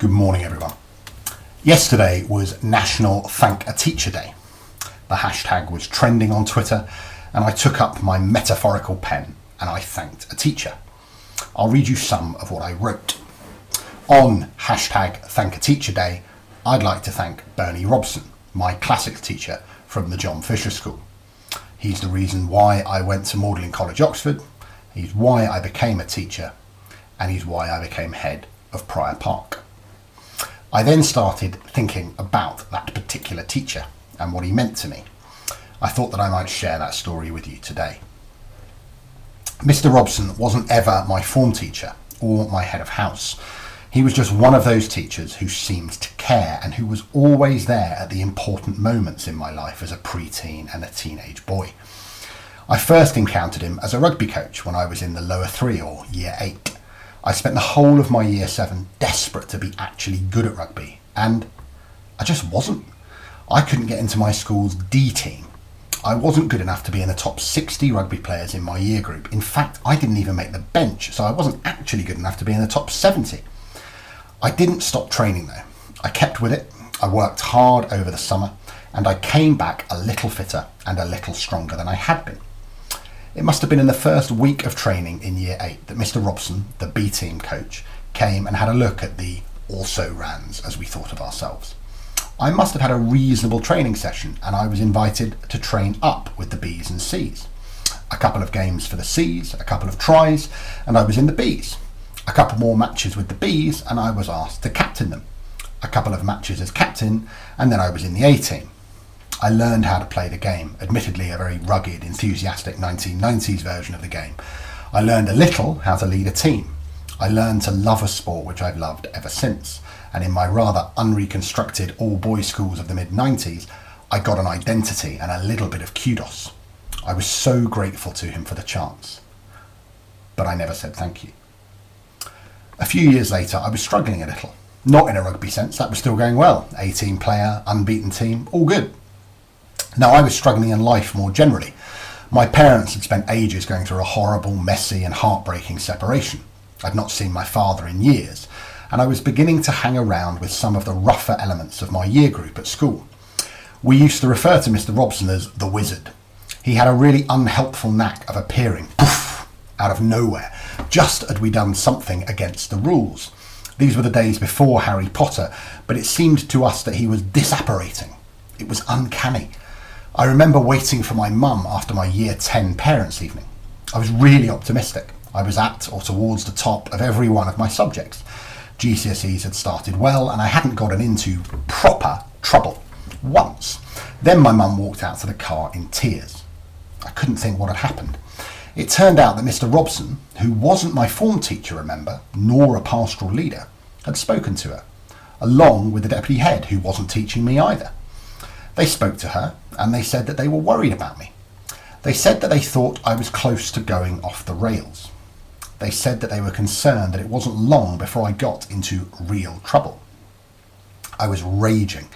Good morning, everyone. Yesterday was National Thank a Teacher Day. The hashtag was trending on Twitter, and I took up my metaphorical pen and I thanked a teacher. I'll read you some of what I wrote. On hashtag Thank a Teacher Day, I'd like to thank Bernie Robson, my classics teacher from the John Fisher School. He's the reason why I went to Magdalen College, Oxford. He's why I became a teacher, and he's why I became head of Prior Park. I then started thinking about that particular teacher and what he meant to me. I thought that I might share that story with you today. Mr. Robson wasn't ever my form teacher or my head of house. He was just one of those teachers who seemed to care and who was always there at the important moments in my life as a preteen and a teenage boy. I first encountered him as a rugby coach when I was in the lower 3 or year 8. I spent the whole of my year 7 desperate to be actually good at rugby, and I just wasn't. I couldn't get into my school's D team. I wasn't good enough to be in the top 60 rugby players in my year group. In fact, I didn't even make the bench, so I wasn't actually good enough to be in the top 70. I didn't stop training though. I kept with it. I worked hard over the summer, and I came back a little fitter and a little stronger than I had been. It must have been in the first week of training in year 8 that Mr. Robson, the B team coach, came and had a look at the also-rans, as we thought of ourselves. I must have had a reasonable training session, and I was invited to train up with the Bs and Cs. A couple of games for the Cs, a couple of tries, and I was in the Bs. A couple more matches with the Bs, and I was asked to captain them. A couple of matches as captain, and then I was in the A team. I learned how to play the game, admittedly a very rugged, enthusiastic 1990s version of the game. I learned a little how to lead a team. I learned to love a sport which I've loved ever since, and in my rather unreconstructed all-boys schools of the mid-90s, I got an identity and a little bit of kudos. I was so grateful to him for the chance. But I never said thank you. A few years later, I was struggling a little. Not in a rugby sense, that was still going well. 18 player, unbeaten team, all good. Now, I was struggling in life more generally. My parents had spent ages going through a horrible, messy and heartbreaking separation. I'd not seen my father in years, and I was beginning to hang around with some of the rougher elements of my year group at school. We used to refer to Mr. Robson as the Wizard. He had a really unhelpful knack of appearing, poof, out of nowhere, just as we'd done something against the rules. These were the days before Harry Potter, but it seemed to us that he was disapparating. It was uncanny. I remember waiting for my mum after my year 10 parents' evening. I was really optimistic. I was at or towards the top of every one of my subjects. GCSEs had started well, and I hadn't gotten into proper trouble once. Then my mum walked out to the car in tears. I couldn't think what had happened. It turned out that Mr. Robson, who wasn't my form teacher, remember, nor a pastoral leader, had spoken to her, along with the deputy head, who wasn't teaching me either. They spoke to her, and they said that they were worried about me. They said that they thought I was close to going off the rails. They said that they were concerned that it wasn't long before I got into real trouble. I was raging.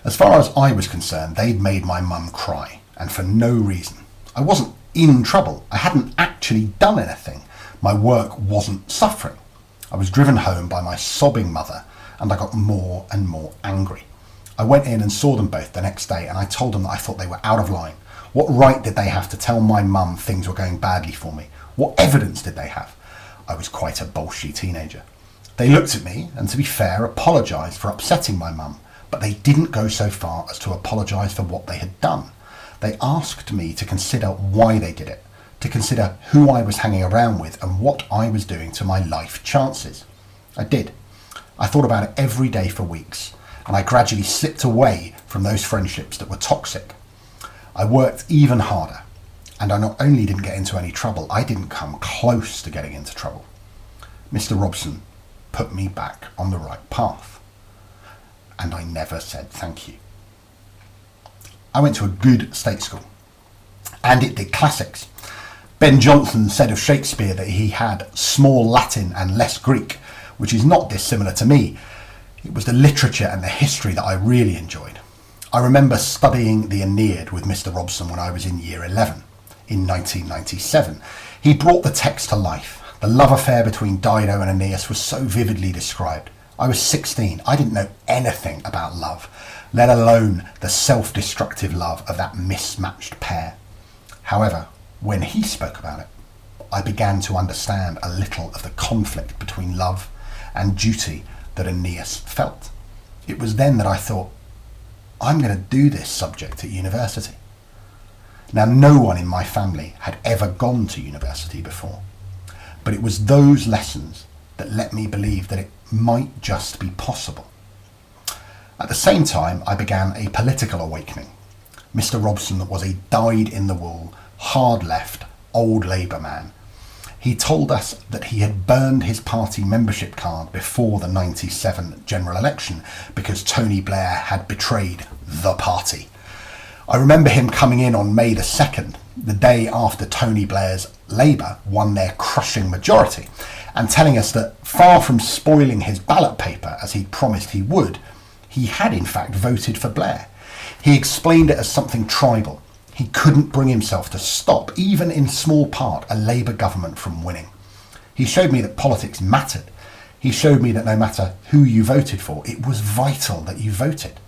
As far as I was concerned, they'd made my mum cry, and for no reason. I wasn't in trouble. I hadn't actually done anything. My work wasn't suffering. I was driven home by my sobbing mother, and I got more and more angry. I went in and saw them both the next day, and I told them that I thought they were out of line. What right did they have to tell my mum things were going badly for me? What evidence did they have? I was quite a bolshy teenager. They looked at me and, to be fair, apologised for upsetting my mum, but they didn't go so far as to apologise for what they had done. They asked me to consider why they did it, to consider who I was hanging around with and what I was doing to my life chances. I did. I thought about it every day for weeks, and I gradually slipped away from those friendships that were toxic. I worked even harder, and I not only didn't get into any trouble, I didn't come close to getting into trouble. Mr. Robson put me back on the right path, and I never said thank you. I went to a good state school, and it did classics. Ben Jonson said of Shakespeare that he had small Latin and less Greek, which is not dissimilar to me. It was the literature and the history that I really enjoyed. I remember studying the Aeneid with Mr. Robson when I was in year 11, in 1997. He brought the text to life. The love affair between Dido and Aeneas was so vividly described. I was 16. I didn't know anything about love, let alone the self-destructive love of that mismatched pair. However, when he spoke about it, I began to understand a little of the conflict between love and duty that Aeneas felt. It was then that I thought, I'm going to do this subject at university. Now, no one in my family had ever gone to university before, but it was those lessons that let me believe that it might just be possible. At the same time, I began a political awakening. Mr. Robson was a dyed-in-the-wool, hard-left, old Labour man. He told us that he had burned his party membership card before the 97 general election because Tony Blair had betrayed the party. I remember him coming in on May the 2nd, the day after Tony Blair's Labour won their crushing majority, and telling us that far from spoiling his ballot paper as he'd promised he would, he had in fact voted for Blair. He explained it as something tribal. He couldn't bring himself to stop, even in small part, a Labour government from winning. He showed me that politics mattered. He showed me that no matter who you voted for, it was vital that you voted.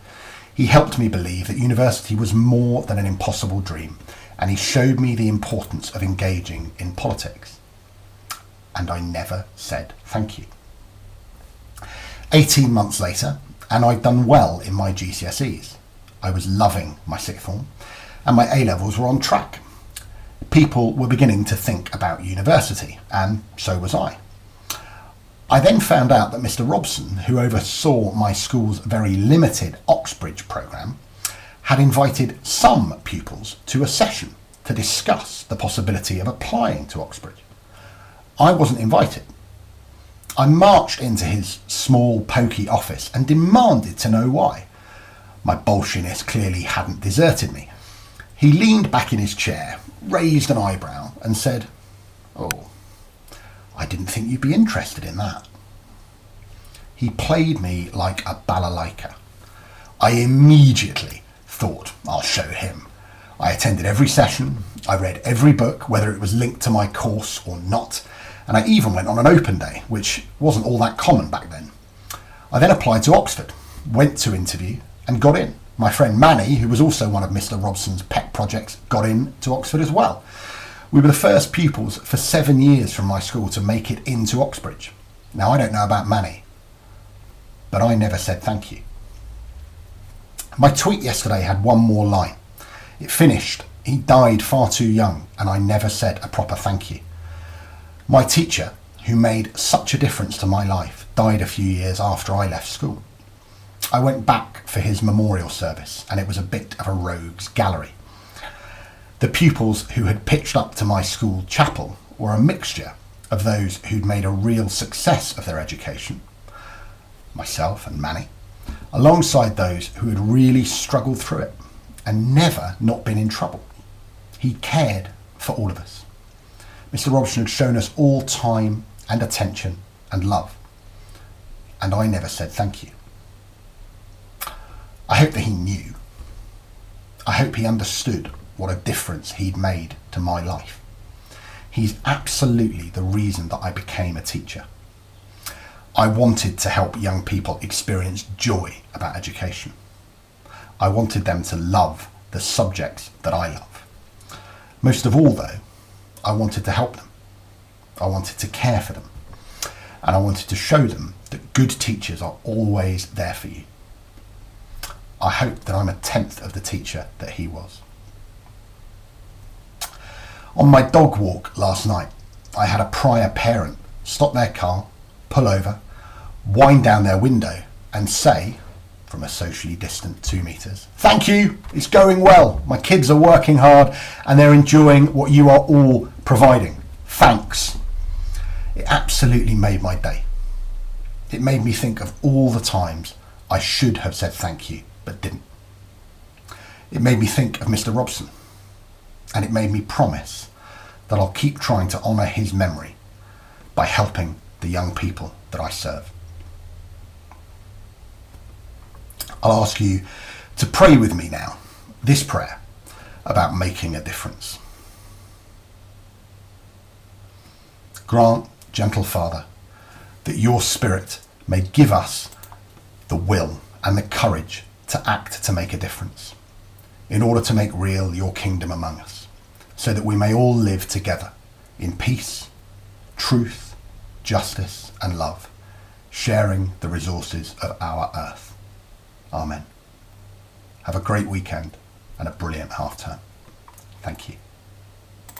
He helped me believe that university was more than an impossible dream, and he showed me the importance of engaging in politics. And I never said thank you. 18 months later, and I'd done well in my GCSEs. I was loving my sixth form, and my A-levels were on track. People were beginning to think about university, and so was I. I then found out that Mr. Robson, who oversaw my school's very limited Oxbridge programme, had invited some pupils to a session to discuss the possibility of applying to Oxbridge. I wasn't invited. I marched into his small, poky office and demanded to know why. My bolshiness clearly hadn't deserted me. He leaned back in his chair, raised an eyebrow and said, "Oh, I didn't think you'd be interested in that." He played me like a balalaika. I immediately thought, I'll show him. I attended every session, I read every book, whether it was linked to my course or not, and I even went on an open day, which wasn't all that common back then. I then applied to Oxford, went to interview and got in. My friend Manny, who was also one of Mr. Robson's pet projects, got in to Oxford as well. We were the first pupils for 7 years from my school to make it into Oxbridge. Now, I don't know about Manny, but I never said thank you. My tweet yesterday had one more line. It finished, "He died far too young, and I never said a proper thank you." My teacher, who made such a difference to my life, died a few years after I left school. I went back for his memorial service, and it was a bit of a rogues gallery. The pupils who had pitched up to my school chapel were a mixture of those who'd made a real success of their education, myself and Manny, alongside those who had really struggled through it and never not been in trouble. He cared for all of us. Mr. Robson had shown us all time and attention and love, and I never said thank you. I hope that he knew. I hope he understood what a difference he'd made to my life. He's absolutely the reason that I became a teacher. I wanted to help young people experience joy about education. I wanted them to love the subjects that I love. Most of all, though, I wanted to help them. I wanted to care for them. And I wanted to show them that good teachers are always there for you. I hope that I'm a tenth of the teacher that he was. On my dog walk last night, I had a prior parent stop their car, pull over, wind down their window and say, from a socially distant 2 meters, "Thank you, it's going well. My kids are working hard and they're enjoying what you are all providing. Thanks." It absolutely made my day. It made me think of all the times I should have said thank you, but didn't. It made me think of Mr. Robson, and it made me promise that I'll keep trying to honour his memory by helping the young people that I serve. I'll ask you to pray with me now, this prayer about making a difference. Grant, gentle Father, that your Spirit may give us the will and the courage to act to make a difference, in order to make real your kingdom among us, so that we may all live together in peace, truth, justice and love, sharing the resources of our earth. Amen. Have a great weekend and a brilliant half term. Thank you.